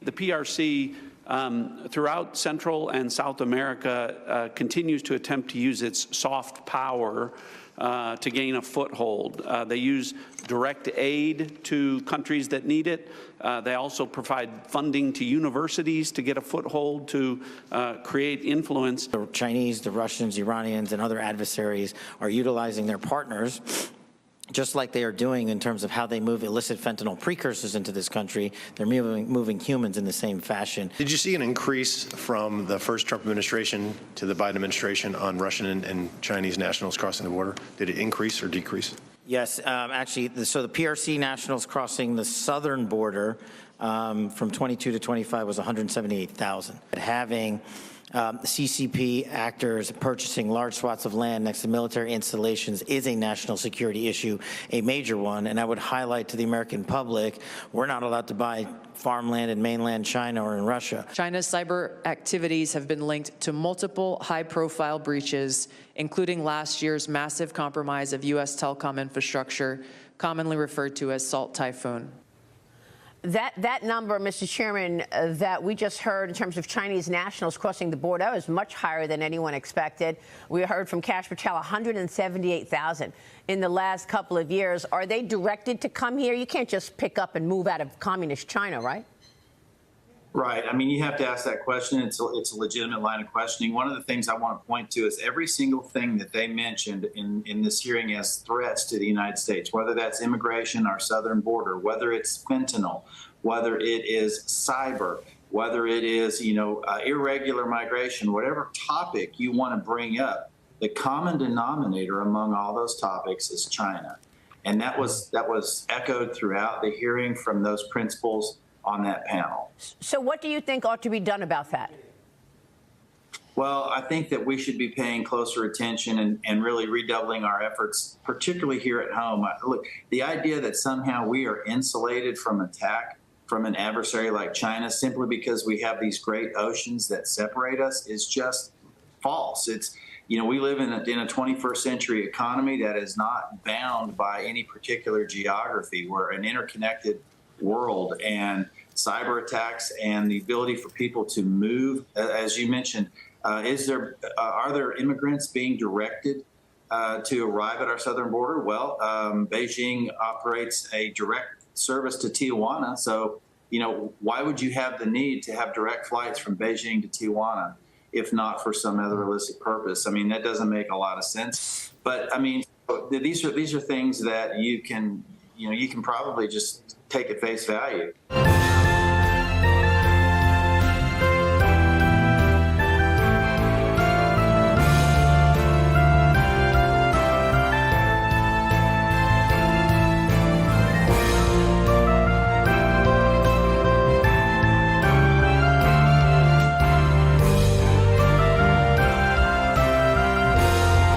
the PRC throughout Central and South America continues to attempt to use its soft power to gain a foothold. They use direct aid to countries that need it. They also provide funding to universities to get a foothold to create influence. The Chinese, the Russians, Iranians, and other adversaries are utilizing their partners, just like they are doing in terms of how they move illicit fentanyl precursors into this country. They're moving humans in the same fashion. Did you see an increase from the first Trump administration to the Biden administration on Russian and Chinese nationals crossing the border? Did it increase or decrease? Yes, actually, so the PRC nationals crossing the southern border from 22 to 25 was 178,000. Having CCP actors purchasing large swaths of land next to military installations is a national security issue, a major one. And I would highlight to the American public, we're not allowed to buy farmland in mainland China or in Russia. China's cyber activities have been linked to multiple high-profile breaches, including last year's massive compromise of U.S. telecom infrastructure, commonly referred to as Salt Typhoon. That number, Mr. Chairman, that we just heard in terms of Chinese nationals crossing the border, that was much higher than anyone expected. We heard from Kash Patel, 178,000 in the last couple of years. Are they directed to come here? You can't just pick up and move out of communist China, right? Right. I mean, you have to ask that question. It's a legitimate line of questioning. One of the things I want to point to is every single thing that they mentioned in this hearing as threats to the United States, whether that's immigration, our southern border, whether it's fentanyl, whether it is cyber, whether it is, irregular migration, whatever topic you want to bring up, the common denominator among all those topics is China. And that was echoed throughout the hearing from those principals on that panel. So what do you think ought to be done about that? Well, I think that we should be paying closer attention and really redoubling our efforts, particularly here at home. Look, the idea that somehow we are insulated from attack from an adversary like China simply because we have these great oceans that separate us is just false. It's, we live in a 21st century economy that is not bound by any particular geography. We're an interconnected world, and cyber attacks and the ability for people to move, as you mentioned, are there immigrants being directed to arrive at our southern border? Well, Beijing operates a direct service to Tijuana, so why would you have the need to have direct flights from Beijing to Tijuana if not for some other illicit purpose? I mean, that doesn't make a lot of sense. But I mean, these are things that you can probably just take at face value.